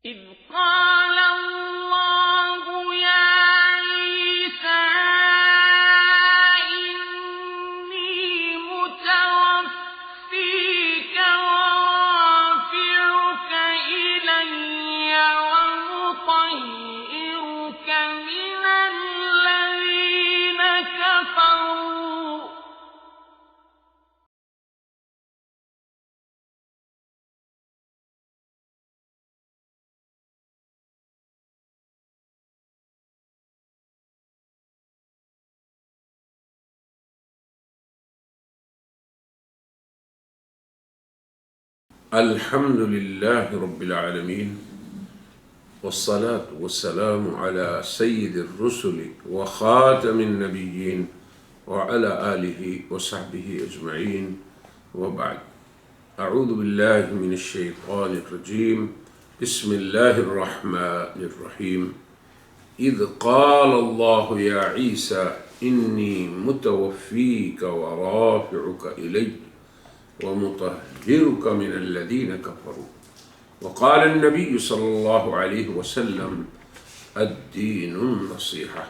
إذ قال الله يا عيسى إني متوفيك ورافعك إلي ومطهرك من الذين كفروا الحمد لله رب العالمين والصلاة والسلام على سيد الرسل وخاتم النبيين وعلى آله وصحبه أجمعين وبعد. أعوذ بالله من الشيطان الرجيم. بسم الله الرحمن الرحيم. إذ قال الله يا عيسى إني متوفيك ورافعك إلي ومطهرك من الذين كفروا. وقال النبي صلى الله عليه وسلم الدين النصيحة.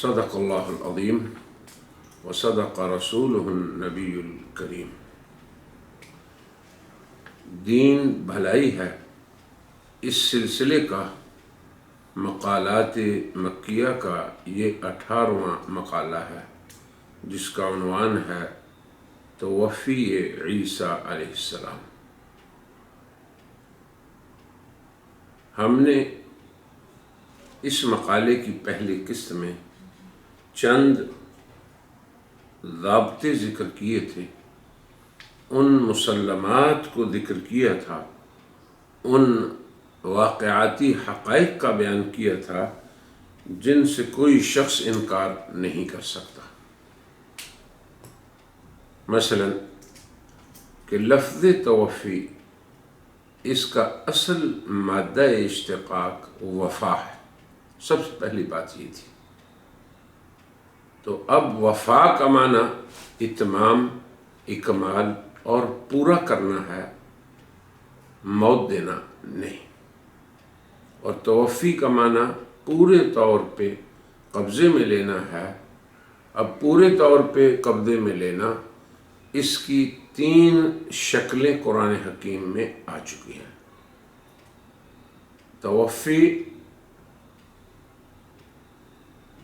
صدق الله العظيم وصدق رسوله النبی الکریم. دین بھلائی ہے، اس سلسلے کا مقالات مکیہ کا یہ 18واں مقالہ ہے، جس کا عنوان ہے توفی عیسیٰ علیہ السلام. ہم نے اس مقالے کی پہلی قسط میں چند ضابطے ذکر کیے تھے، ان مسلمات کو ذکر کیا تھا، ان واقعاتی حقائق کا بیان کیا تھا جن سے کوئی شخص انکار نہیں کر سکتا. مثلا کہ لفظ توفی، اس کا اصل مادہ اشتقاق وفا ہے. سب سے پہلی بات یہ تھی. تو اب وفا کا معنی اتمام، اکمال اور پورا کرنا ہے، موت دینا نہیں. اور توفی کا معنی پورے طور پہ قبضے میں لینا ہے. اب پورے طور پہ قبضے میں لینا، اس کی 3 شکلیں قرآن حکیم میں آ چکی ہیں. توفی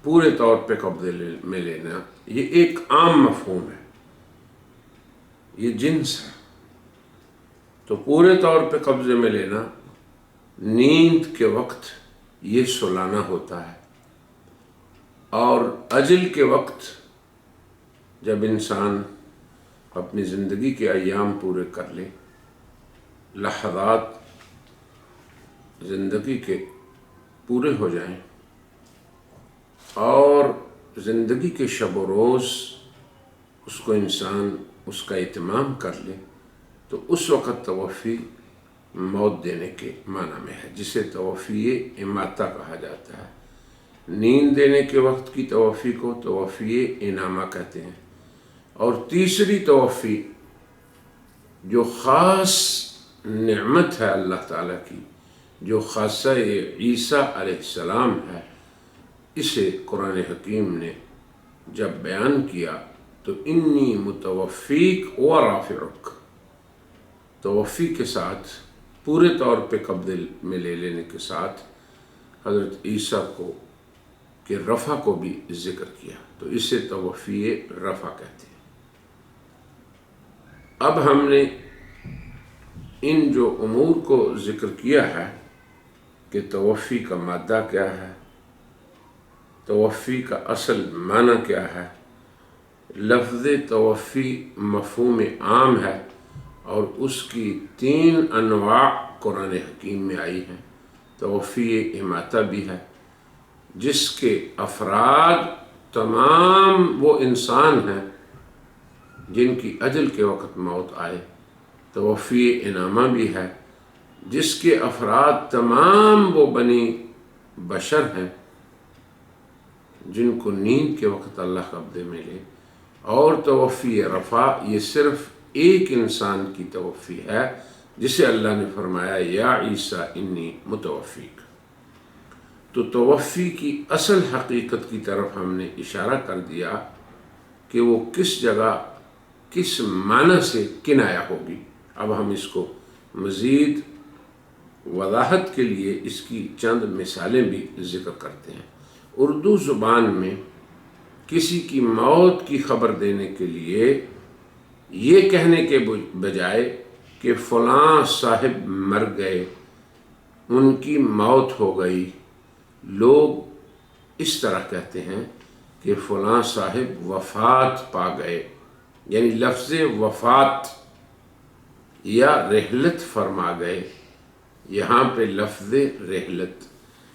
پورے طور پہ قبضے میں لینا، یہ ایک عام مفہوم ہے، یہ جنس ہے. تو پورے طور پہ قبضے میں لینا، نیند کے وقت یہ سلانا ہوتا ہے، اور اجل کے وقت جب انسان اپنی زندگی کے ایام پورے کر لے، لحظات زندگی کے پورے ہو جائیں اور زندگی کے شب و روز اس کو انسان اس کا اتمام کر لے، تو اس وقت توفی موت دینے کے معنی میں ہے، جسے توفی اماتہ کہا جاتا ہے. نیند دینے کے وقت کی توفی کو توفی انامہ کہتے ہیں. اور تیسری توفی جو خاص نعمت ہے اللہ تعالیٰ کی، جو خاصہ عیسیٰ علیہ السلام ہے، اسے قرآن حکیم نے جب بیان کیا تو انی متوفیک و رافعک، توفی کے ساتھ پورے طور پہ قبضے میں لے لینے کے ساتھ حضرت عیسیٰ کو کہ رفع کو بھی ذکر کیا، تو اسے توفی رفع کہتے ہیں. اب ہم نے ان جو امور کو ذکر کیا ہے کہ توفی کا مادہ کیا ہے، توفی کا اصل معنی کیا ہے، لفظ توفی مفہوم عام ہے اور اس کی 3 انواع قرآن حکیم میں آئی ہیں. توفی اماتہ بھی ہے، جس کے افراد تمام وہ انسان ہیں جن کی اجل کے وقت موت آئے. توفی انامہ بھی ہے، جس کے افراد تمام وہ بنی بشر ہیں جن کو نیند کے وقت اللہ قبضے میں لے. اور توفی رفع، یہ صرف ایک انسان کی توفی ہے جسے اللہ نے فرمایا یا عیسیٰ انی متوفیک۔ تو توفی کی اصل حقیقت کی طرف ہم نے اشارہ کر دیا کہ وہ کس جگہ کس معنی سے کنایا ہوگی۔ اب ہم اس کو مزید وضاحت کے لیے اس کی چند مثالیں بھی ذکر کرتے ہیں۔ اردو زبان میں کسی کی موت کی خبر دینے کے لیے یہ کہنے کے بجائے کہ فلاں صاحب مر گئے، ان کی موت ہو گئی، لوگ اس طرح کہتے ہیں کہ فلاں صاحب وفات پا گئے، یعنی لفظ وفات یا رحلت فرما گئے، یہاں پہ لفظ رحلت،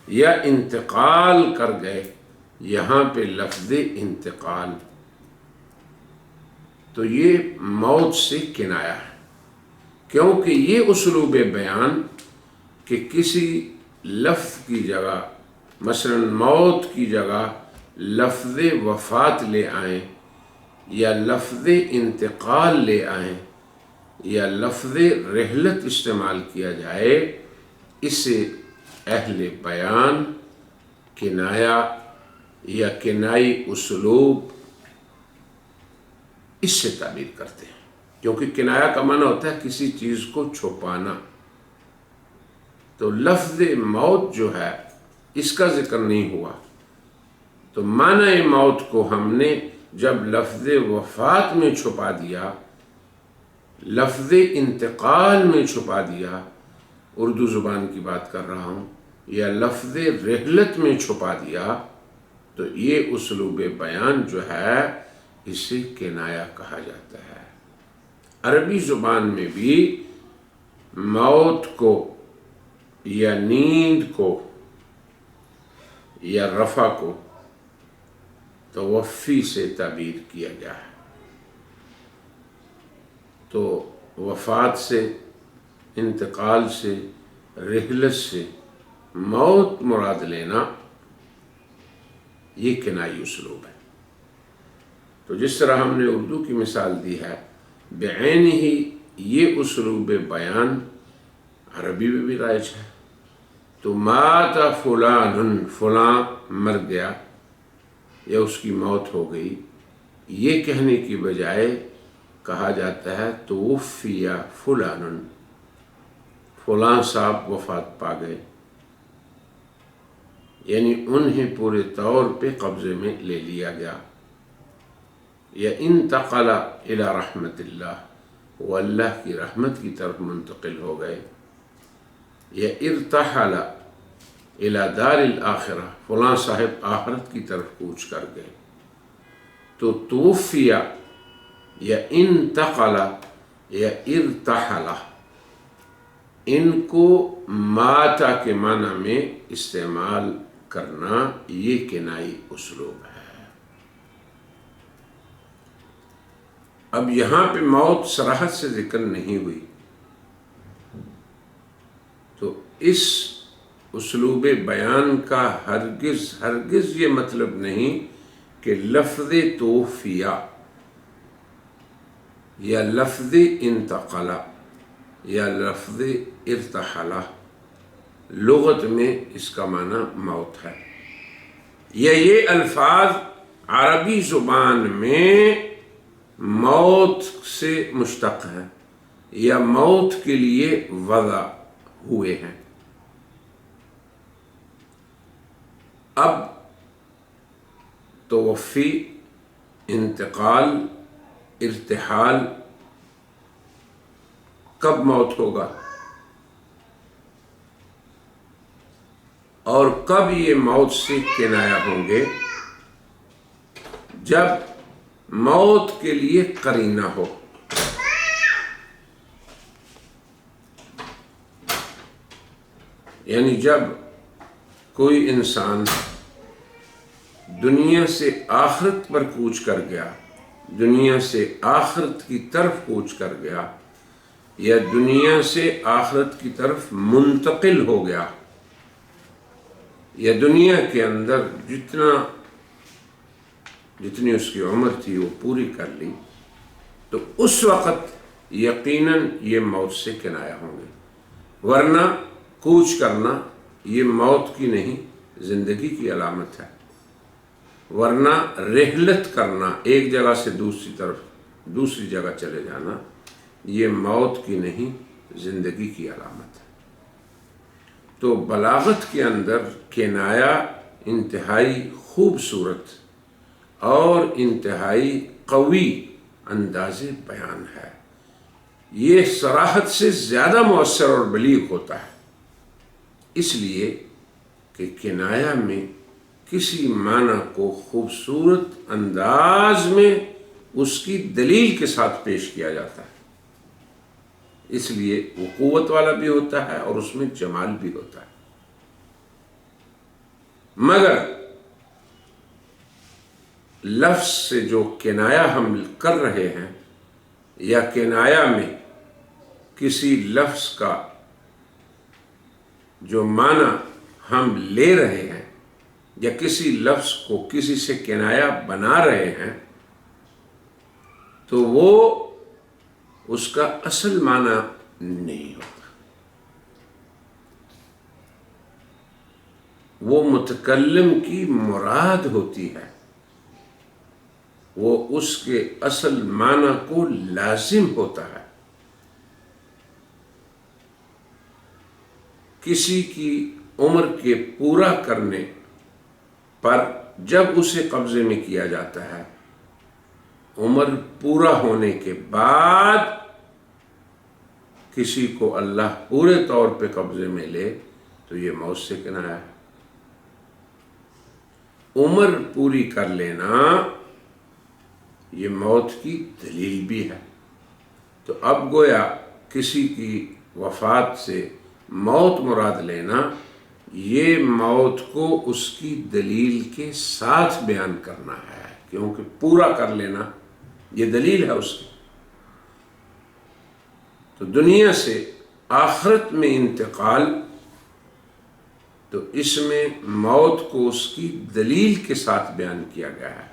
یا انتقال کر گئے، یہاں پہ لفظ انتقال۔ تو یہ موت سے کنایا ہے، کیونکہ یہ اسلوب بیان کہ کسی لفظ کی جگہ مثلا موت کی جگہ لفظ وفات لے آئیں، یا لفظ انتقال لے آئیں، یا لفظ رحلت استعمال کیا جائے، اسے اہل بیان کنایا یا کنائی اسلوب اس سے تعبیر کرتے ہیں، کیونکہ کنایا کا معنی ہوتا ہے کسی چیز کو چھپانا۔ تو لفظ موت جو ہے اس کا ذکر نہیں ہوا، تو معنی موت کو ہم نے جب لفظ وفات میں چھپا دیا، لفظ انتقال میں چھپا دیا، اردو زبان کی بات کر رہا ہوں، یا لفظ رحلت میں چھپا دیا، تو یہ اسلوب بیان جو ہے اسے کنایا کہا جاتا ہے۔ عربی زبان میں بھی موت کو یا نیند کو یا رفع کو توفی سے تعبیر کیا گیا ہے۔ تو وفات سے، انتقال سے، رحلت سے موت مراد لینا یہ کنائی اسلوب ہے۔ تو جس طرح ہم نے اردو کی مثال دی ہے، بعین ہی یہ اسلوب بیان عربی میں بھی رائج ہے۔ تو مات فلان، فلاں مر گیا یا اس کی موت ہو گئی، یہ کہنے کی بجائے کہا جاتا ہے توفی فلان، فلاں صاحب وفات پا گئے، یعنی انہیں پورے طور پہ قبضے میں لے لیا گیا، یا انتقل الی رحمت اللہ، وہ اللہ کی رحمت کی طرف منتقل ہو گئے، یا ارتحل الی دار الاخرہ، فلاں صاحب آخرت کی طرف کوچ کر گئے۔ تو توفیہ یا انتقل یا ارتحل، ان کو ماتا کے معنی میں استعمال کرنا یہ کنائی اسلوب ہے۔ اب یہاں پہ موت صراحت سے ذکر نہیں ہوئی، تو اس اسلوب بیان کا ہرگز یہ مطلب نہیں کہ لفظ توفیہ یا لفظ انتقل یا لفظ ارتحل لغت میں اس کا معنی موت ہے، یا یہ الفاظ عربی زبان میں موت سے مشتق ہے یا موت کے لیے وضع ہوئے ہیں۔ اب توفی، انتقال، ارتحال، کب موت ہوگا اور کب یہ موت سے کنایا ہوں گے؟ جب موت کے لیے قرینہ ہو، یعنی جب کوئی انسان دنیا سے آخرت پر کوچ کر گیا، دنیا سے آخرت کی طرف کوچ کر گیا، یا دنیا سے آخرت کی طرف منتقل ہو گیا، یا دنیا کے اندر جتنی اس کی عمر تھی وہ پوری کر لی، تو اس وقت یقیناً یہ موت سے کنایا ہوں گے، ورنہ کوچ کرنا یہ موت کی نہیں زندگی کی علامت ہے، ورنہ رحلت کرنا ایک جگہ سے دوسری جگہ چلے جانا یہ موت کی نہیں زندگی کی علامت ہے۔ تو بلاغت کے اندر کنایا انتہائی خوبصورت اور انتہائی قوی انداز بیان ہے، یہ صراحت سے زیادہ مؤثر اور بلیغ ہوتا ہے، اس لیے کہ کنایا میں کسی معنی کو خوبصورت انداز میں اس کی دلیل کے ساتھ پیش کیا جاتا ہے، اس لیے وہ قوت والا بھی ہوتا ہے اور اس میں جمال بھی ہوتا ہے۔ مگر لفظ سے جو کنایا ہم کر رہے ہیں یا کنایا میں کسی لفظ کا جو معنی ہم لے رہے ہیں یا کسی لفظ کو کسی سے کنایا بنا رہے ہیں تو وہ اس کا اصل معنی نہیں ہوتا، وہ متکلم کی مراد ہوتی ہے، وہ اس کے اصل معنی کو لازم ہوتا ہے۔ کسی کی عمر کے پورا کرنے پر جب اسے قبضے میں کیا جاتا ہے، عمر پورا ہونے کے بعد کسی کو اللہ پورے طور پہ قبضے میں لے تو یہ موت سے کنایا ہے۔ عمر پوری کر لینا یہ موت کی دلیل بھی ہے۔ تو اب گویا کسی کی وفات سے موت مراد لینا یہ موت کو اس کی دلیل کے ساتھ بیان کرنا ہے، کیونکہ پورا کر لینا یہ دلیل ہے اس کی۔ تو دنیا سے آخرت میں انتقال، تو اس میں موت کو اس کی دلیل کے ساتھ بیان کیا گیا ہے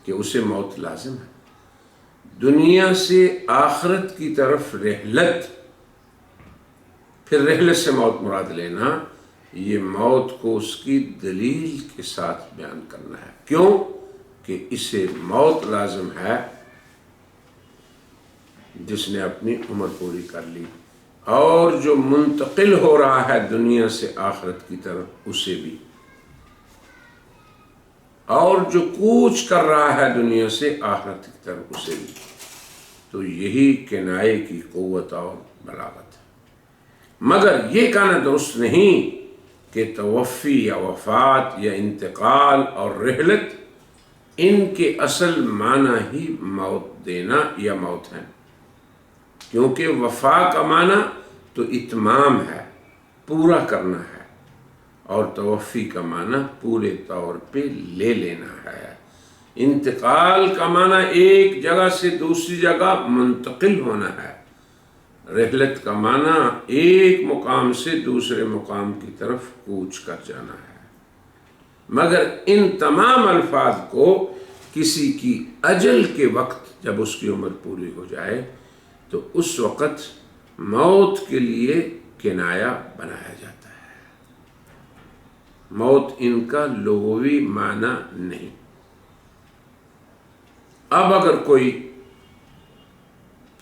کہ اسے موت لازم ہے۔ دنیا سے آخرت کی طرف رحلت، پھر رحلت سے موت مراد لینا، یہ موت کو اس کی دلیل کے ساتھ بیان کرنا ہے۔ کیوں؟ کہ اسے موت لازم ہے جس نے اپنی عمر پوری کر لی، اور جو منتقل ہو رہا ہے دنیا سے آخرت کی طرف اسے بھی، اور جو کوچ کر رہا ہے دنیا سے آخرت کی طرف اسے بھی۔ تو یہی کنائے کی قوت اور بلاغت ہے۔ مگر یہ کہنا درست نہیں کہ توفی یا وفات یا انتقال اور رحلت ان کے اصل معنی ہی موت دینا یا موت ہے، کیونکہ وفا کا معنی تو اتمام ہے، پورا کرنا ہے، اور توفی کا معنی پورے طور پہ لے لینا ہے۔ انتقال کا معنی ایک جگہ سے دوسری جگہ منتقل ہونا ہے، رحلت کا معنی ایک مقام سے دوسرے مقام کی طرف کوچ کر جانا ہے۔ مگر ان تمام الفاظ کو کسی کی اجل کے وقت جب اس کی عمر پوری ہو جائے تو اس وقت موت کے لیے کنایا بنایا جاتا ہے، موت ان کا لغوی معنی نہیں۔ اب اگر کوئی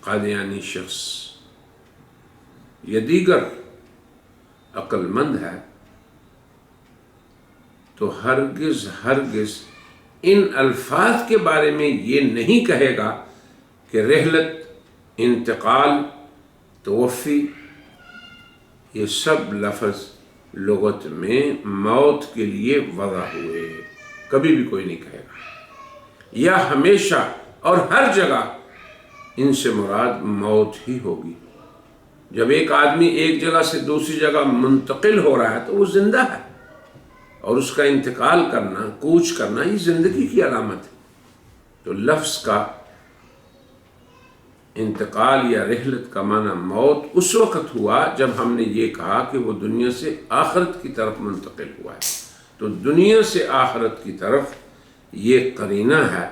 قادیانی شخص یا دیگر عقل مند ہے تو ہرگز ان الفاظ کے بارے میں یہ نہیں کہے گا کہ رحلت، انتقال، توفی، یہ سب لفظ لغت میں موت کے لیے وضع ہوئے، کبھی بھی کوئی نہیں کہے گا۔ یا ہمیشہ اور ہر جگہ ان سے مراد موت ہی ہوگی۔ جب ایک آدمی ایک جگہ سے دوسری جگہ منتقل ہو رہا ہے تو وہ زندہ ہے، اور اس کا انتقال کرنا، کوچ کرنا، یہ زندگی کی علامت ہے۔ تو لفظ کا انتقال یا رحلت کا معنی موت اس وقت ہوا جب ہم نے یہ کہا کہ وہ دنیا سے آخرت کی طرف منتقل ہوا ہے۔ تو دنیا سے آخرت کی طرف یہ قرینہ ہے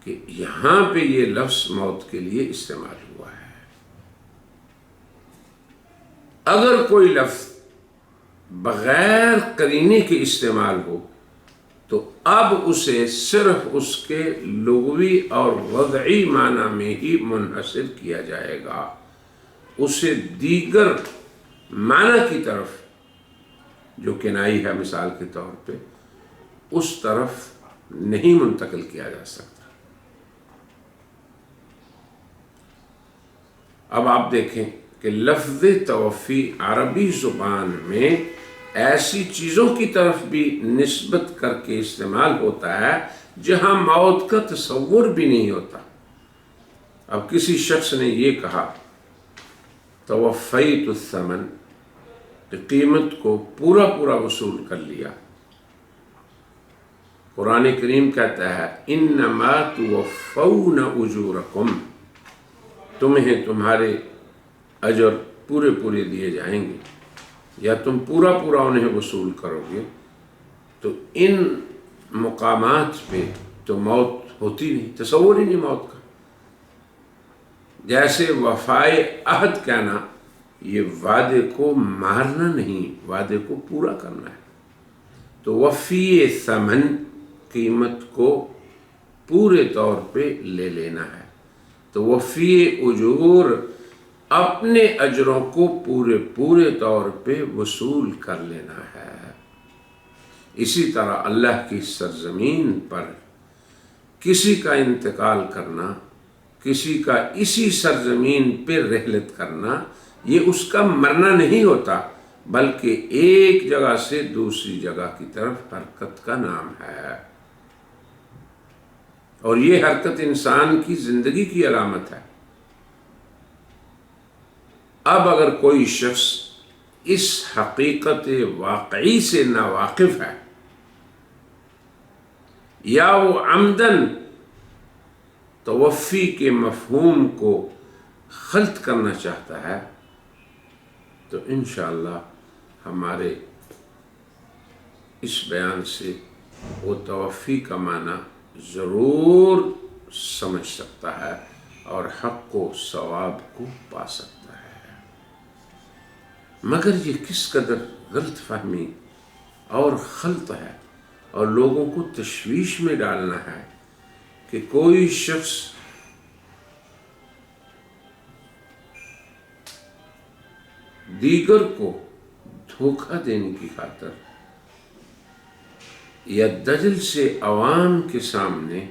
کہ یہاں پہ یہ لفظ موت کے لیے استعمال ہوا ہے۔ اگر کوئی لفظ بغیر قرینے کے استعمال ہو تو اب اسے صرف اس کے لغوی اور وضعی معنی میں ہی منحصر کیا جائے گا، اسے دیگر معنی کی طرف جو کنائی ہے مثال کے طور پہ اس طرف نہیں منتقل کیا جا سکتا۔ اب آپ دیکھیں کہ لفظ توفی عربی زبان میں ایسی چیزوں کی طرف بھی نسبت کر کے استعمال ہوتا ہے جہاں موت کا تصور بھی نہیں ہوتا۔ اب کسی شخص نے یہ کہا توفیت الثمن، قیمت کو پورا پورا وصول کر لیا۔ قرآن کریم کہتا ہے انما توفون اجورکم، تمہیں تمہارے اجر پورے پورے دیے جائیں گے یا تم پورا پورا انہیں وصول کرو گے۔ تو ان مقامات پہ تو موت ہوتی نہیں، تصور ہی نہیں موت کا۔ جیسے وفائے عہد کہنا، یہ وعدے کو مارنا نہیں، وعدے کو پورا کرنا ہے۔ تو وفی ثمن، قیمت کو پورے طور پہ لے لینا ہے۔ تو وفی اجور، اپنے اجروں کو پورے طور پہ وصول کر لینا ہے۔ اسی طرح اللہ کی سرزمین پر کسی کا انتقال کرنا، کسی کا اسی سرزمین پہ رحلت کرنا، یہ اس کا مرنا نہیں ہوتا بلکہ ایک جگہ سے دوسری جگہ کی طرف حرکت کا نام ہے، اور یہ حرکت انسان کی زندگی کی علامت ہے۔ اب اگر کوئی شخص اس حقیقت واقعی سے ناواقف ہے یا وہ عمدن توفی کے مفہوم کو خلط کرنا چاہتا ہے تو انشاءاللہ ہمارے اس بیان سے وہ توفی کا معنی ضرور سمجھ سکتا ہے اور حق و ثواب کو پا سکتا ہے۔ مگر یہ کس قدر غلط فہمی اور خلط ہے اور لوگوں کو تشویش میں ڈالنا ہے کہ کوئی شخص دیگر کو دھوکہ دینے کی خاطر یا دجل سے عوام کے سامنے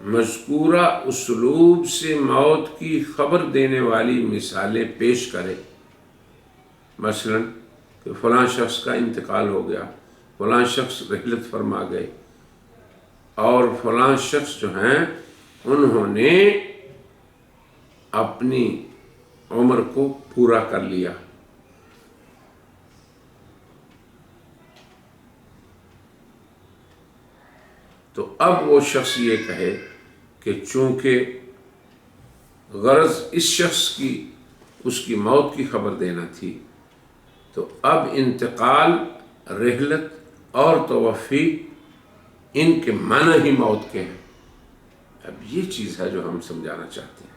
مذکورہ اسلوب سے موت کی خبر دینے والی مثالیں پیش کرے، مثلا کہ فلاں شخص کا انتقال ہو گیا، فلاں شخص رحلت فرما گئے، اور فلاں شخص جو ہیں انہوں نے اپنی عمر کو پورا کر لیا۔ تو اب وہ شخص یہ کہے کہ چونکہ غرض اس شخص کی اس کی موت کی خبر دینا تھی تو اب انتقال، رحلت اور توفی ان کے معنی ہی موت کے ہیں۔ اب یہ چیز ہے جو ہم سمجھانا چاہتے ہیں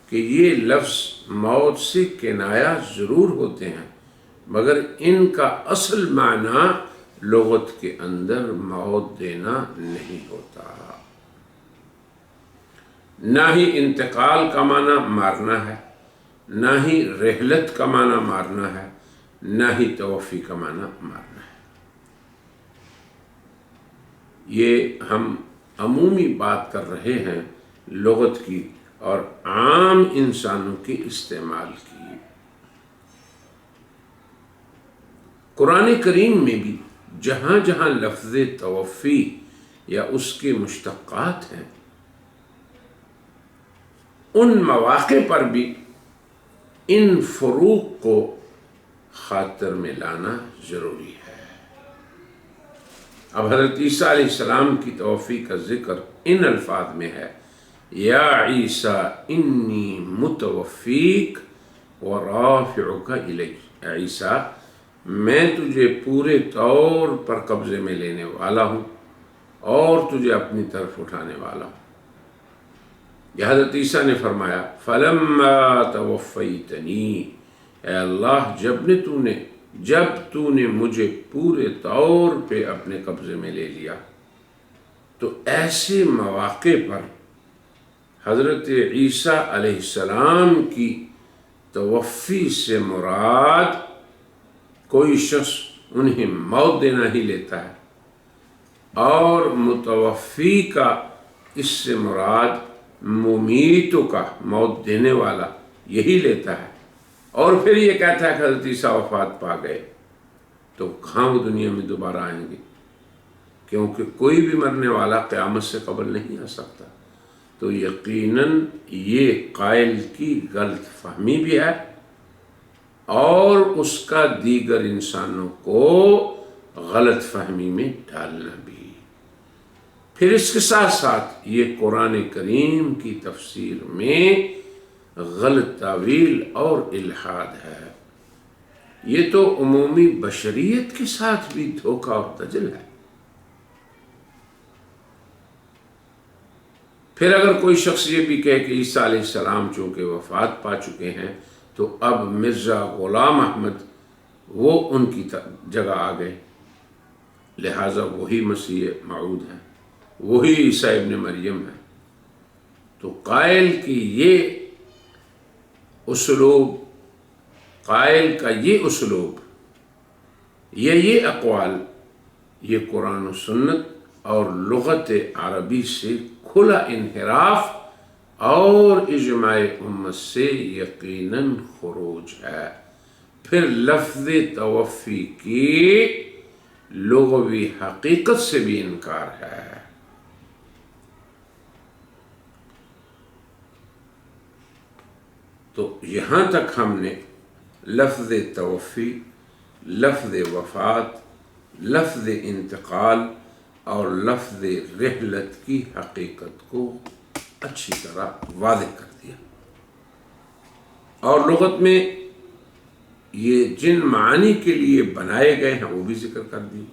کہ یہ لفظ موت سے کنایا ضرور ہوتے ہیں مگر ان کا اصل معنی لغت کے اندر موت دینا نہیں ہوتا۔ نہ ہی انتقال کا معنی مارنا ہے، نہ ہی رحلت کا معنی مارنا ہے، نہ ہی توفی کا معنی مارنا ہے۔ یہ ہم عمومی بات کر رہے ہیں لغت کی اور عام انسانوں کے استعمال کی۔ قرآن کریم میں بھی جہاں جہاں لفظ توفی یا اس کے مشتقات ہیں ان مواقع پر بھی ان فروق کو خاطر میں لانا ضروری ہے۔ اب حضرت عیسیٰ علیہ السلام کی توفی کا ذکر ان الفاظ میں ہے، یا عیسیٰ انی متوفیک ورافعک الی، اے عیسیٰ میں تجھے پورے طور پر قبضے میں لینے والا ہوں اور تجھے اپنی طرف اٹھانے والا ہوں۔ یہ حضرت عیسیٰ نے فرمایا فلما توفیتنی، اے اللہ جب تو نے مجھے پورے طور پہ اپنے قبضے میں لے لیا، تو ایسے مواقع پر حضرت عیسیٰ علیہ السلام کی توفی سے مراد کوئی شخص انہیں موت دینا ہی لیتا ہے، اور متوفی کا اس سے مراد ممیتوں کا، موت دینے والا یہی لیتا ہے، اور پھر یہ کہتا ہے کہ حضرت عیسیٰ وفات پا گئے، تو کہاں وہ دنیا میں دوبارہ آئیں گے؟ کیونکہ کوئی بھی مرنے والا قیامت سے قبل نہیں آ سکتا۔ تو یقیناً یہ قائل کی غلط فہمی بھی ہے، اور اس کا دیگر انسانوں کو غلط فہمی میں ڈالنا بھی۔ پھر اس کے ساتھ ساتھ یہ قرآن کریم کی تفسیر میں غلط تعویل اور الحاد ہے۔ یہ تو عمومی بشریت کے ساتھ بھی دھوکہ اور دجل ہے۔ پھر اگر کوئی شخص یہ بھی کہے کہ عیسیٰ علیہ السلام چونکہ وفات پا چکے ہیں تو اب مرزا غلام احمد وہ ان کی جگہ آ گئے، لہٰذا وہی مسیح موعود ہے، وہی عیسیٰ ابن مریم ہے، تو قائل کی یہ اسلوب، قائل کا یہ اسلوب، یہ اقوال، یہ قرآن و سنت اور لغت عربی سے کھلا انحراف اور اجماع امت سے یقیناً خروج ہے۔ پھر لفظ توفی کی لغوی حقیقت سے بھی انکار ہے۔ تو یہاں تک ہم نے لفظ توفی، لفظ وفات، لفظ انتقال اور لفظ رحلت کی حقیقت کو اچھی طرح واضح کر دیا، اور لغت میں یہ جن معانی کے لیے بنائے گئے ہیں وہ بھی ذکر کر دی۔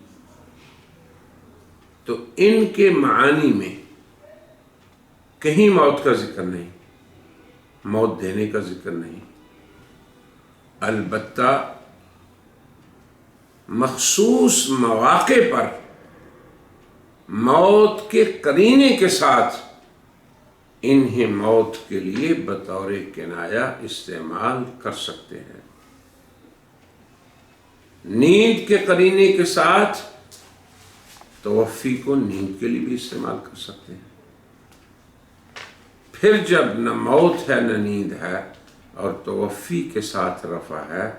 تو ان کے معانی میں کہیں موت کا ذکر نہیں، موت دینے کا ذکر نہیں، البتہ مخصوص مواقع پر موت کے قرینے کے ساتھ انہیں موت کے لیے بطور کنایہ استعمال کر سکتے ہیں۔ نیند کے قرینے کے ساتھ توفی کو نیند کے لیے بھی استعمال کر سکتے ہیں۔ پھر جب نہ موت ہے نہ نیند ہے اور توفی کے ساتھ رفع ہے،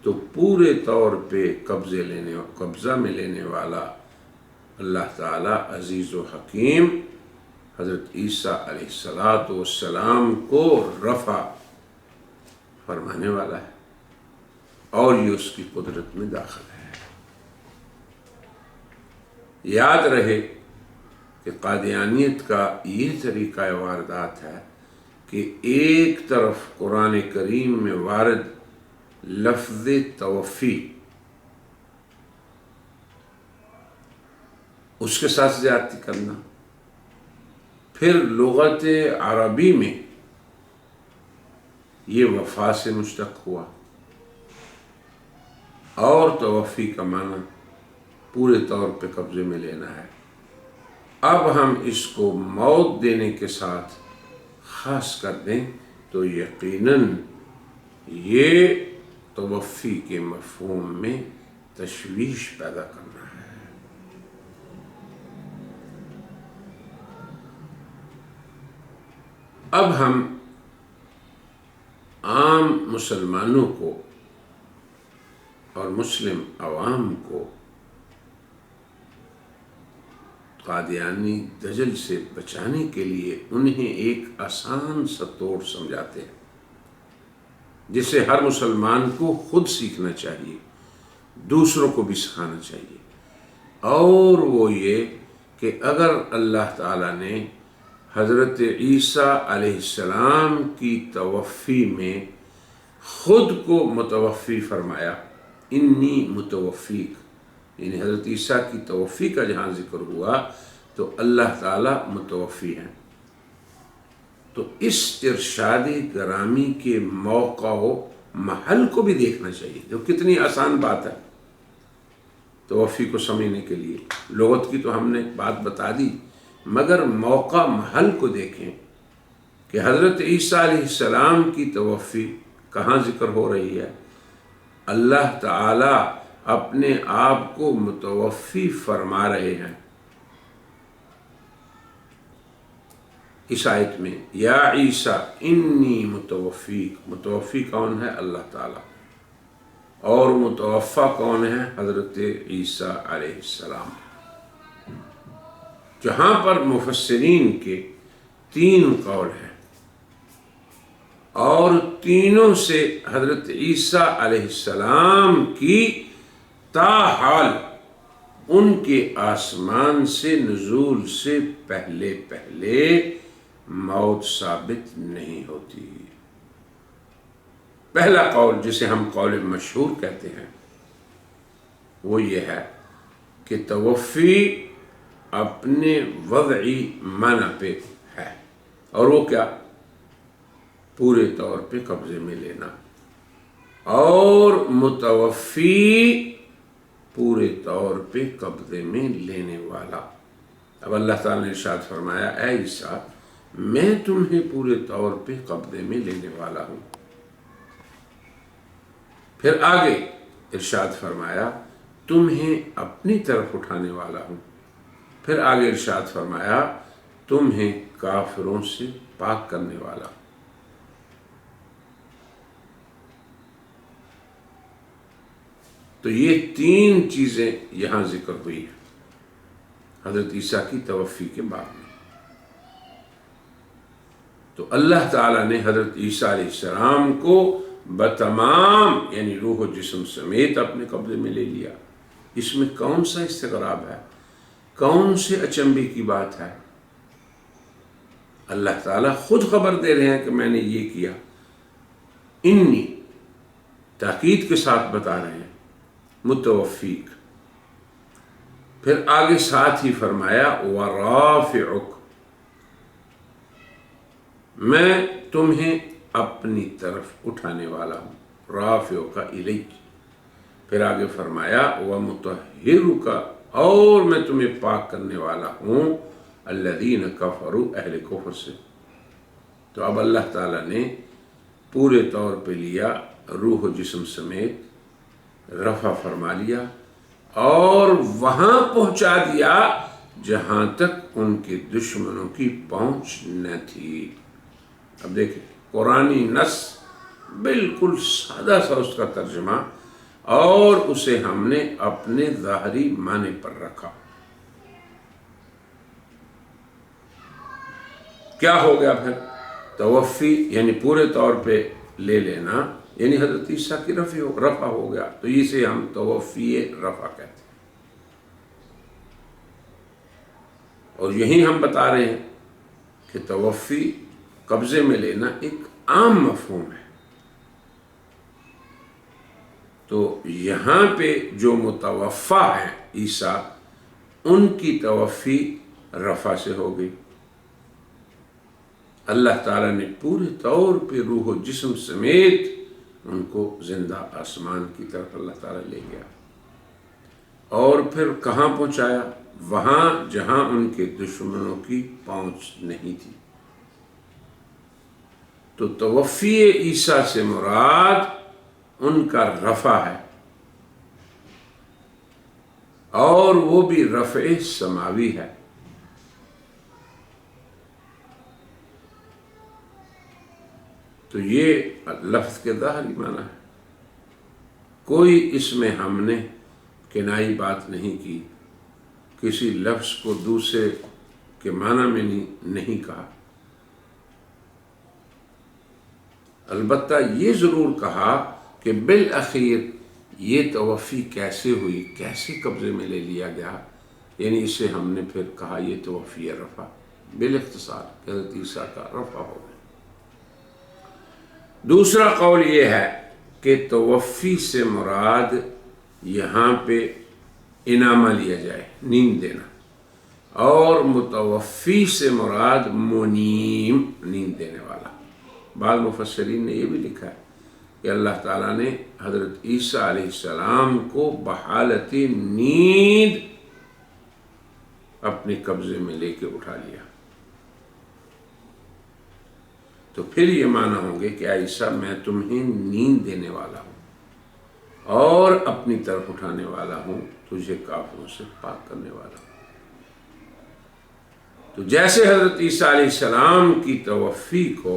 تو پورے طور پہ قبضہ میں لینے والا اللہ تعالیٰ عزیز و حکیم حضرت عیسیٰ علیہ السلام کو رفع فرمانے والا ہے، اور یہ اس کی قدرت میں داخل ہے۔ یاد رہے کہ قادیانیت کا یہ طریقہ واردات ہے کہ ایک طرف قرآن کریم میں وارد لفظ توفی، اس کے ساتھ زیادتی کرنا، پھر لغت عربی میں یہ وفا سے مشتق ہوا، اور توفی کا معنی پورے طور پہ قبضے میں لینا ہے۔ اب ہم اس کو موت دینے کے ساتھ خاص کر دیں تو یقیناً یہ توفی کے مفہوم میں تشویش پیدا کرنا ہے۔ اب ہم عام مسلمانوں کو اور مسلم عوام کو قادیانی دجل سے بچانے کے لیے انہیں ایک آسان سا توڑ سمجھاتے ہیں، جسے ہر مسلمان کو خود سیکھنا چاہیے، دوسروں کو بھی سکھانا چاہیے، اور وہ یہ کہ اگر اللہ تعالیٰ نے حضرت عیسیٰ علیہ السلام کی توفی میں خود کو متوفی فرمایا، انی متوفیک، یعنی حضرت عیسیٰ کی توفی کا جہاں ذکر ہوا تو اللہ تعالیٰ متوفی ہیں، تو اس ارشاد گرامی کے موقع و محل کو بھی دیکھنا چاہیے، جو کتنی آسان بات ہے توفی کو سمجھنے کے لیے۔ لغت کی تو ہم نے بات بتا دی، مگر موقع محل کو دیکھیں کہ حضرت عیسیٰ علیہ السلام کی توفی کہاں ذکر ہو رہی ہے۔ اللہ تعالی اپنے آپ کو متوفی فرما رہے ہیں اس آیت میں، یا عیسیٰ انی متوفیک۔ متوفی کون ہے؟ اللہ تعالی۔ اور متوفی کون ہے؟ حضرت عیسیٰ علیہ السلام۔ جہاں پر مفسرین کے 3 قول ہیں اور تینوں سے حضرت عیسیٰ علیہ السلام کی تاحال ان کے آسمان سے نزول سے پہلے موت ثابت نہیں ہوتی۔ پہلا قول جسے ہم قول مشہور کہتے ہیں وہ یہ ہے کہ توفی اپنے وضعی معنی پہ ہے، اور وہ کیا؟ پورے طور پہ قبضے میں لینا، اور متوفی پورے طور پہ قبضے میں لینے والا۔ اب اللہ تعالیٰ نے ارشاد فرمایا، اے عیسیٰ میں تمہیں پورے طور پہ قبضے میں لینے والا ہوں۔ پھر آگے ارشاد فرمایا تمہیں اپنی طرف اٹھانے والا ہوں۔ پھر آگے ارشاد فرمایا تمہیں کافروں سے پاک کرنے والا ہوں۔ تو یہ 3 چیزیں یہاں ذکر ہوئی ہیں حضرت عیسیٰ کی توفی کے بعد میں۔ تو اللہ تعالیٰ نے حضرت عیسیٰ علیہ السلام کو بتمام یعنی روح و جسم سمیت اپنے قبضے میں لے لیا۔ اس میں کون سا استغراب ہے؟ کون سے اچنبے کی بات ہے؟ اللہ تعالیٰ خود خبر دے رہے ہیں کہ میں نے یہ کیا۔ انی تاکید کے ساتھ بتا رہے ہیں متوفیک۔ پھر آگے ساتھ ہی فرمایا ورافعک، میں تمہیں اپنی طرف اٹھانے والا ہوں، رافعک الیک۔ پھر آگے فرمایا ومطہرک، اور میں تمہیں پاک کرنے والا ہوں الذین کفروا، اہل کفر سے۔ تو اب اللہ تعالیٰ نے پورے طور پہ لیا، روح و جسم سمیت رفع فرما لیا اور وہاں پہنچا دیا جہاں تک ان کے دشمنوں کی پہنچ نہ تھی۔ اب دیکھیں قرآنی نص بالکل سادہ سا اس کا ترجمہ، اور اسے ہم نے اپنے ظاہری معنی پر رکھا۔ کیا ہو گیا پھر؟ توفی یعنی پورے طور پہ لے لینا، یعنی حضرت عیسیٰ کی رفع ہو گیا، تو اسے ہم توفی رفع کہتے ہیں۔ اور یہی ہم بتا رہے ہیں کہ توفی قبضے میں لینا ایک عام مفہوم ہے۔ تو یہاں پہ جو متوفی ہیں عیسیٰ، ان کی توفی رفع سے ہو گئی۔ اللہ تعالیٰ نے پورے طور پہ روح و جسم سمیت ان کو زندہ آسمان کی طرف اللہ تعالیٰ لے گیا، اور پھر کہاں پہنچایا؟ وہاں جہاں ان کے دشمنوں کی پہنچ نہیں تھی۔ تو توفی عیسیٰ سے مراد ان کا رفع ہے، اور وہ بھی رفع سماوی ہے۔ تو یہ لفظ کے ظاہری معنی ہے، کوئی اس میں ہم نے کنائی بات نہیں کی، کسی لفظ کو دوسرے کے معنی میں نہیں کہا۔ البتہ یہ ضرور کہا کہ بالآخر یہ توفی کیسے ہوئی، کیسے قبضے میں لے لیا گیا، یعنی اسے ہم نے پھر کہا یہ توفی رفع، بالاختصار حضرت عیسیٰ کا رفع ہو گیا۔ دوسرا قول یہ ہے کہ توفی سے مراد یہاں پہ انعامہ لیا جائے، نیند دینا، اور متوفی سے مراد منیم، نیند دینے والا۔ بعض مفسرین نے یہ بھی لکھا ہے کہ اللہ تعالیٰ نے حضرت عیسیٰ علیہ السلام کو بحالت نیند اپنے قبضے میں لے کے اٹھا لیا۔ تو پھر یہ معنی ہوں گے کہ عیسیٰ میں تمہیں نیند دینے والا ہوں اور اپنی طرف اٹھانے والا ہوں، تجھے کافروں سے پاک کرنے والا ہوں۔ تو جیسے حضرت عیسیٰ علیہ السلام کی توفی کو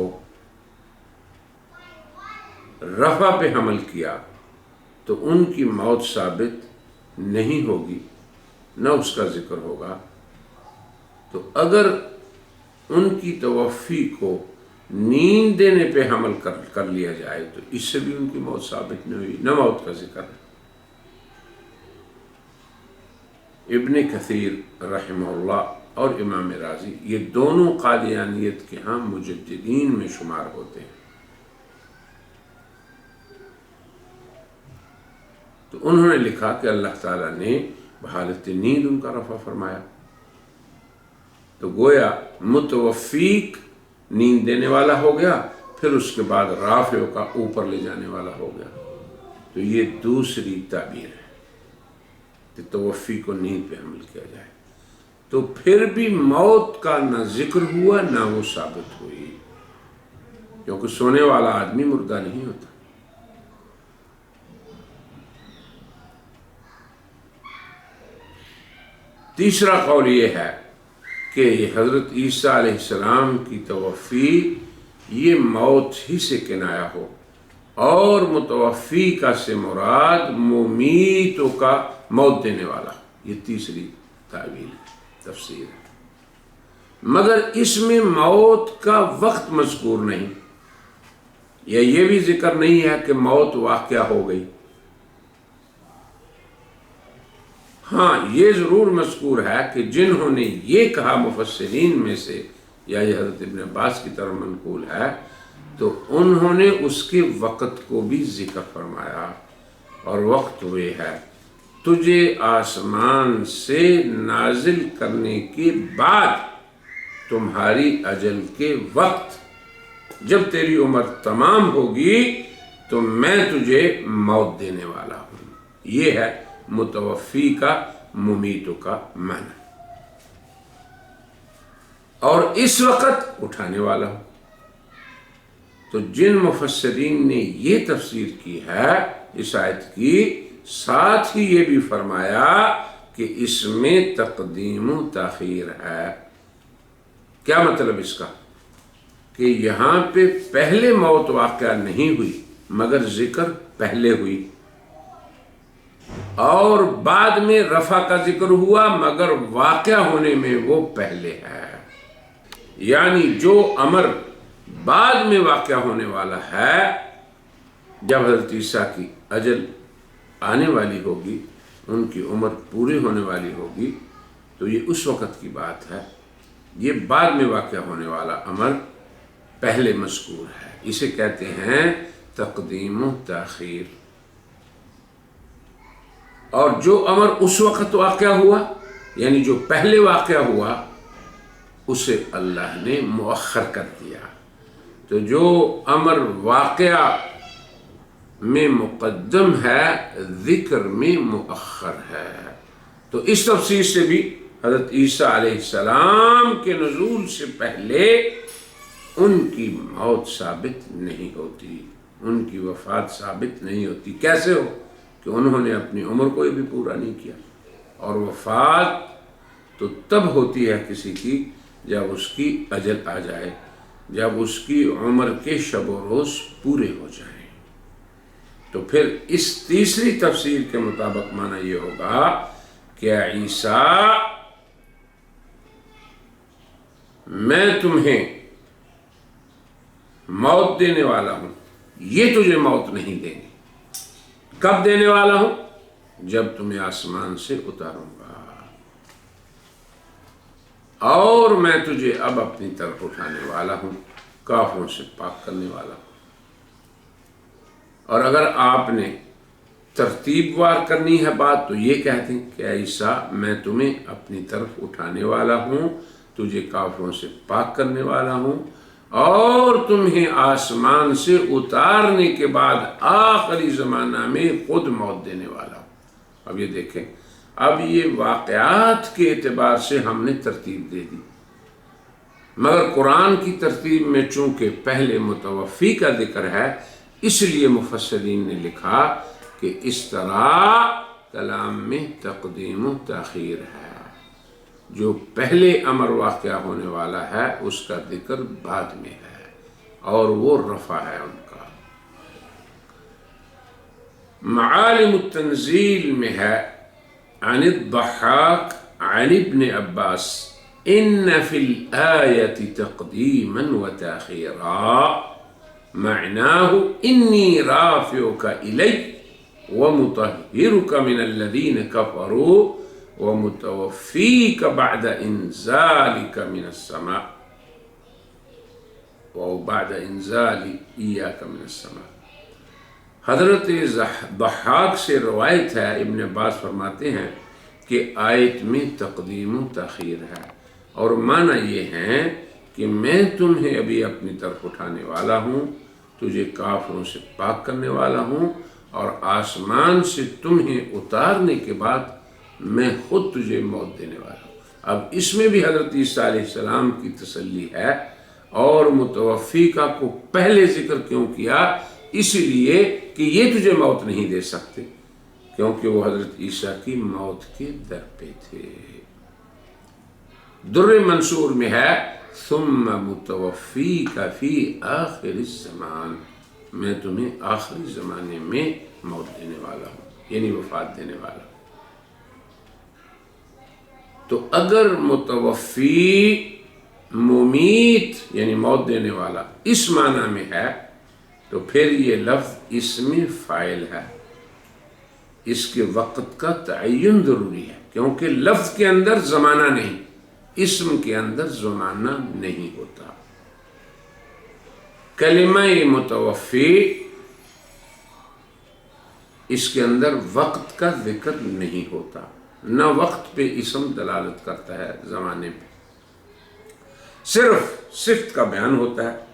رفع پہ حمل کیا تو ان کی موت ثابت نہیں ہوگی، نہ اس کا ذکر ہوگا۔ تو اگر ان کی توفی کو نیند دینے پہ حمل کر لیا جائے تو اس سے بھی ان کی موت ثابت نہیں ہوئی، نہ موت کا ذکر ہے۔ ابن کثیر رحمہ اللہ اور امام رازی یہ دونوں قادیانیت کے ہاں مجددین میں شمار ہوتے ہیں۔ تو انہوں نے لکھا کہ اللہ تعالیٰ نے بحالت نیند ان کا رفع فرمایا، تو گویا متوفیق نیند دینے والا ہو گیا، پھر اس کے بعد رافع کا اوپر لے جانے والا ہو گیا۔ تو یہ دوسری تعبیر ہے کہ توفی کو نیند پہ حمل کیا جائے، تو پھر بھی موت کا نہ ذکر ہوا نہ وہ ثابت ہوئی، کیونکہ سونے والا آدمی مردہ نہیں ہوتا۔ تیسرا قول یہ ہے کہ یہ حضرت عیسیٰ علیہ السلام کی توفی یہ موت ہی سے کنایا ہو، اور متوفی کا سے مراد ممیتوں کا موت دینے والا، یہ تیسری تعویل تفسیر ہے۔ مگر اس میں موت کا وقت مذکور نہیں، یا یہ بھی ذکر نہیں ہے کہ موت واقعہ ہو گئی۔ ہاں یہ ضرور مذکور ہے کہ جنہوں نے یہ کہا مفسرین میں سے، یا یہ حضرت ابن عباس کی طرف منقول ہے، تو انہوں نے اس کے وقت کو بھی ذکر فرمایا، اور وقت ہوئے ہے تجھے آسمان سے نازل کرنے کے بعد تمہاری اجل کے وقت، جب تیری عمر تمام ہوگی تو میں تجھے موت دینے والا ہوں۔ یہ ہے متوفی کا ممیتوں کا معنی، اور اس وقت اٹھانے والا ہوں۔ تو جن مفسرین نے یہ تفسیر کی ہے اس آیت کی، ساتھ ہی یہ بھی فرمایا کہ اس میں تقدیم و تاخیر ہے۔ کیا مطلب اس کا؟ کہ یہاں پہ پہلے موت واقعہ نہیں ہوئی مگر ذکر پہلے ہوئی، اور بعد میں رفع کا ذکر ہوا مگر واقعہ ہونے میں وہ پہلے ہے۔ یعنی جو امر بعد میں واقعہ ہونے والا ہے، جب حضرت عیسیٰ کی اجل آنے والی ہوگی، ان کی عمر پوری ہونے والی ہوگی، تو یہ اس وقت کی بات ہے۔ یہ بعد میں واقعہ ہونے والا امر پہلے مذکور ہے، اسے کہتے ہیں تقدیم و تاخیر۔ اور جو امر اس وقت واقعہ ہوا، یعنی جو پہلے واقعہ ہوا، اسے اللہ نے مؤخر کر دیا۔ تو جو امر واقعہ میں مقدم ہے، ذکر میں مؤخر ہے۔ تو اس تفسیر سے بھی حضرت عیسیٰ علیہ السلام کے نزول سے پہلے ان کی موت ثابت نہیں ہوتی، ان کی وفات ثابت نہیں ہوتی۔ کیسے ہو؟ کہ انہوں نے اپنی عمر کو بھی پورا نہیں کیا، اور وفات تو تب ہوتی ہے کسی کی جب اس کی اجل آ جائے، جب اس کی عمر کے شب و روز پورے ہو جائیں۔ تو پھر اس تیسری تفسیر کے مطابق معنی یہ ہوگا کہ عیسیٰ میں تمہیں موت دینے والا ہوں، یہ تجھے موت نہیں دیں گے۔ کب دینے والا ہوں؟ جب تمہیں آسمان سے اتاروں گا، اور میں تجھے اب اپنی طرف اٹھانے والا ہوں، کافروں سے پاک کرنے والا ہوں۔ اور اگر آپ نے ترتیب وار کرنی ہے بات تو یہ کہتے ہیں کہ عیسیٰ میں تمہیں اپنی طرف اٹھانے والا ہوں، تجھے کافروں سے پاک کرنے والا ہوں، اور تمہیں آسمان سے اتارنے کے بعد آخری زمانہ میں خود موت دینے والا ہوں۔ اب یہ دیکھیں، اب یہ واقعات کے اعتبار سے ہم نے ترتیب دے دی، مگر قرآن کی ترتیب میں چونکہ پہلے متوفی کا ذکر ہے، اس لیے مفسرین نے لکھا کہ اس طرح کلام میں تقدیم و تاخیر ہے، جو پہلے امر واقعہ ہونے والا ہے اس کا ذکر بعد میں ہے، اور وہ رفع ہے ان کا۔ معالم التنزیل میں ہے عن الضحاک عن ابن عباس ان فی الآیت تقدیما و تاخیرا معناه انی رافعک الی ومطہرک من الذین کفروا ومتوفیک بعد انزالک من السماء وبعد انزال ایاک من السماء۔ حضرت ضحاک سے روایت ہے، ابن عباس فرماتے ہیں کہ آیت میں تقدیم و تاخیر ہے، اور معنی یہ ہے کہ میں تمہیں ابھی اپنی طرف اٹھانے والا ہوں، تجھے کافروں سے پاک کرنے والا ہوں، اور آسمان سے تمہیں اتارنے کے بعد میں خود تجھے موت دینے والا ہوں۔ اب اس میں بھی حضرت عیسیٰ علیہ السلام کی تسلی ہے، اور متوفی کا کو پہلے ذکر کیوں کیا؟ اس لیے کہ یہ تجھے موت نہیں دے سکتے، کیونکہ وہ حضرت عیسیٰ کی موت کے در پہ تھے۔ در منصور میں ہے ثم متوفیک فی آخر الزمان، میں تمہیں آخری زمانے میں موت دینے والا ہوں، یعنی وفات دینے والا ہوں۔ تو اگر متوفی ممیت یعنی موت دینے والا اس معنی میں ہے تو پھر یہ لفظ اسم فاعل ہے، اس کے وقت کا تعین ضروری ہے، کیونکہ لفظ کے اندر زمانہ نہیں، اسم کے اندر زمانہ نہیں ہوتا۔ کلمہ متوفی اس کے اندر وقت کا ذکر نہیں ہوتا، نہ وقت پہ اسم دلالت کرتا ہے زمانے پہ، صرف صفت کا بیان ہوتا ہے۔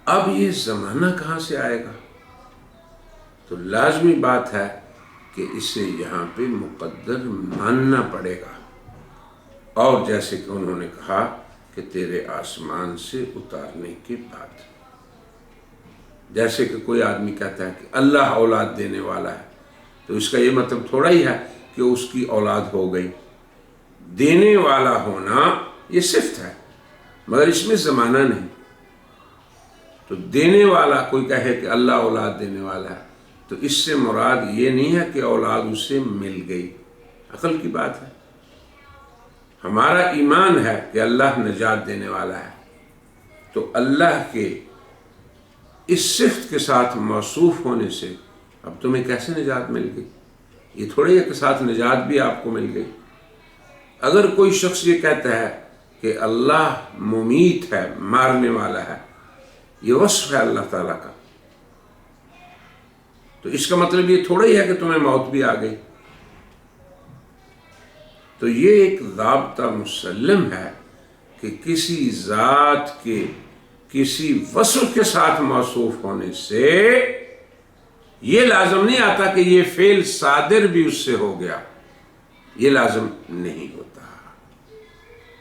اب یہ زمانہ کہاں سے آئے گا؟ تو لازمی بات ہے کہ اسے یہاں پہ مقدر ماننا پڑے گا، اور جیسے کہ انہوں نے کہا کہ تیرے آسمان سے اتارنے کے بعد، جیسے کہ کوئی آدمی کہتا ہے کہ اللہ اولاد دینے والا ہے، تو اس کا یہ مطلب تھوڑا ہی ہے کہ اس کی اولاد ہو گئی۔ دینے والا ہونا یہ صفت ہے، مگر اس میں زمانہ نہیں۔ تو دینے والا کوئی کہے کہ اللہ اولاد دینے والا ہے، تو اس سے مراد یہ نہیں ہے کہ اولاد اسے مل گئی، عقل کی بات ہے۔ ہمارا ایمان ہے کہ اللہ نجات دینے والا ہے، تو اللہ کے اس صفت کے ساتھ موصوف ہونے سے اب تمہیں کیسے نجات مل گئی؟ یہ تھوڑے ہی کہ ساتھ نجات بھی آپ کو مل گئی۔ اگر کوئی شخص یہ کہتا ہے کہ اللہ ممیت ہے، مارنے والا ہے، یہ وصف ہے اللہ تعالیٰ کا، تو اس کا مطلب یہ تھوڑا ہی ہے کہ تمہیں موت بھی آ گئی۔ تو یہ ایک ضابطہ مسلم ہے کہ کسی ذات کے کسی وصف کے ساتھ موصوف ہونے سے یہ لازم نہیں آتا کہ یہ فعل صادر بھی اس سے ہو گیا، یہ لازم نہیں ہوتا۔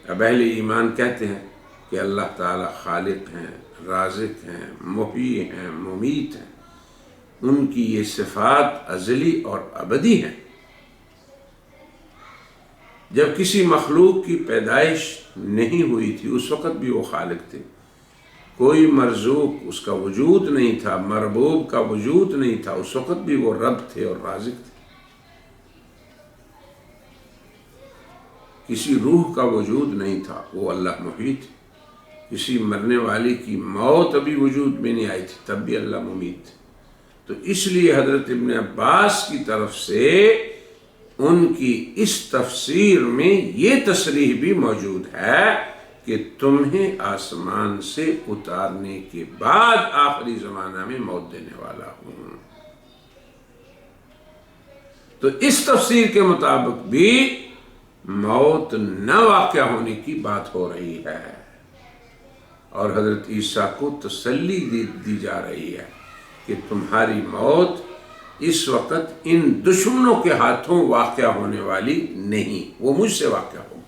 اب اہل ایمان کہتے ہیں کہ اللہ تعالیٰ خالق ہیں، رازق ہیں، محیی ہیں، ممیت ہیں، ان کی یہ صفات ازلی اور ابدی ہیں۔ جب کسی مخلوق کی پیدائش نہیں ہوئی تھی اس وقت بھی وہ خالق تھے، کوئی مرزوق اس کا وجود نہیں تھا، مربوب کا وجود نہیں تھا، اس وقت بھی وہ رب تھے اور رازق تھے۔ کسی روح کا وجود نہیں تھا، وہ اللہ محیی تھے۔ کسی مرنے والی کی موت ابھی وجود میں نہیں آئی تھی، تب بھی اللہ ممیت تھے۔ تو اس لیے حضرت ابن عباس کی طرف سے ان کی اس تفسیر میں یہ تصریح بھی موجود ہے کہ کہ تمہیں آسمان سے اتارنے کے بعد آخری زمانہ میں موت دینے والا ہوں۔ تو اس تفسیر کے مطابق بھی موت نہ واقع ہونے کی بات ہو رہی ہے، اور حضرت عیسیٰ کو تسلی دی جا رہی ہے کہ تمہاری موت اس وقت ان دشمنوں کے ہاتھوں واقع ہونے والی نہیں، وہ مجھ سے واقع ہو۔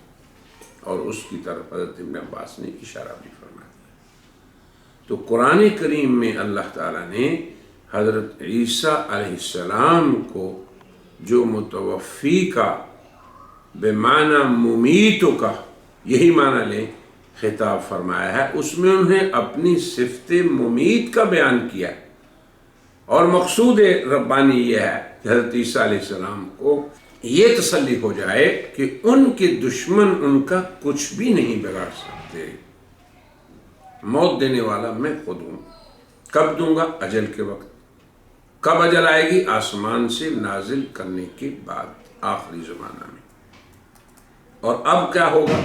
اور اس کی طرف حضرت ابن عباس نے اشارہ بھی فرما دیا۔ تو قرآن کریم میں اللہ تعالیٰ نے حضرت عیسیٰ علیہ السلام کو جو متوفی کا بمعنی ممیتوں کا، یہی معنی لے، خطاب فرمایا ہے، اس میں انہیں اپنی صفت ممیت کا بیان کیا ہے، اور مقصود ربانی یہ ہے کہ حضرت عیسیٰ علیہ السلام کو یہ تسلی ہو جائے کہ ان کے دشمن ان کا کچھ بھی نہیں بگاڑ سکتے، موت دینے والا میں خود ہوں۔ کب دوں گا؟ اجل کے وقت۔ کب اجل آئے گی؟ آسمان سے نازل کرنے کے بعد، آخری زمانہ میں۔ اور اب کیا ہوگا؟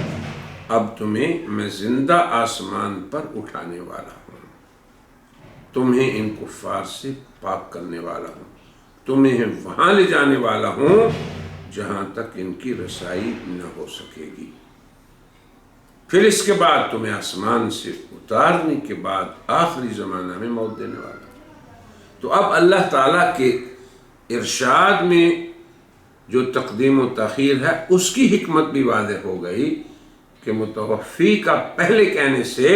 اب تمہیں میں زندہ آسمان پر اٹھانے والا ہوں، تمہیں ان کفار سے پاک کرنے والا ہوں، تمہیں وہاں لے جانے والا ہوں جہاں تک ان کی رسائی نہ ہو سکے گی۔ پھر اس کے بعد تمہیں آسمان سے اتارنے کے بعد آخری زمانہ میں موت دینے والا ہوں۔ تو اب اللہ تعالیٰ کے ارشاد میں جو تقدیم و تاخیر ہے، اس کی حکمت بھی واضح ہو گئی کہ متوفی کا پہلے کہنے سے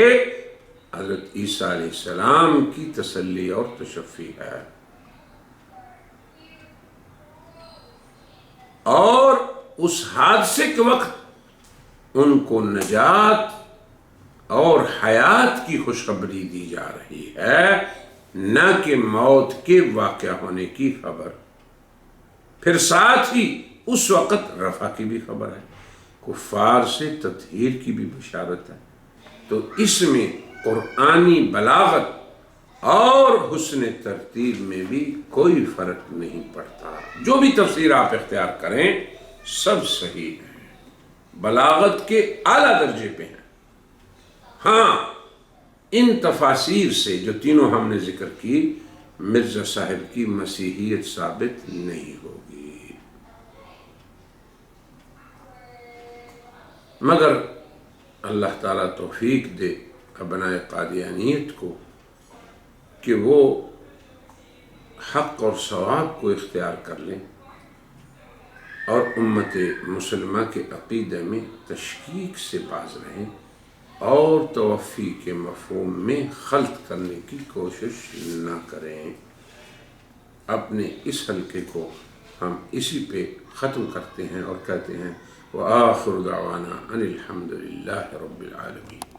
حضرت عیسیٰ علیہ السلام کی تسلی اور تشفی ہے، اور اس حادثے کے وقت ان کو نجات اور حیات کی خوشخبری دی جا رہی ہے، نہ کہ موت کے واقع ہونے کی خبر۔ پھر ساتھ ہی اس وقت رفع کی بھی خبر ہے، کفار سے تطہیر کی بھی بشارت ہے۔ تو اس میں قرآنی بلاغت اور حسن ترتیب میں بھی کوئی فرق نہیں پڑتا۔ جو بھی تفسیر آپ اختیار کریں سب صحیح ہیں، بلاغت کے اعلیٰ درجے پہ ہیں۔ ہاں، ان تفاسیر سے جو تینوں ہم نے ذکر کی، مرزا صاحب کی مسیحیت ثابت نہیں ہوگی، مگر اللہ تعالیٰ توفیق دے ابنائے قادیانیت کو کہ وہ حق اور ثواب کو اختیار کر لیں اور امت مسلمہ کے عقیدے میں تشکیک سے باز رہیں، اور توفی کے مفہوم میں خلط کرنے کی کوشش نہ کریں۔ اپنے اس حلقے کو ہم اسی پہ ختم کرتے ہیں اور کہتے ہیں وآخر دعوانا ان الحمد للہ رب العالمین۔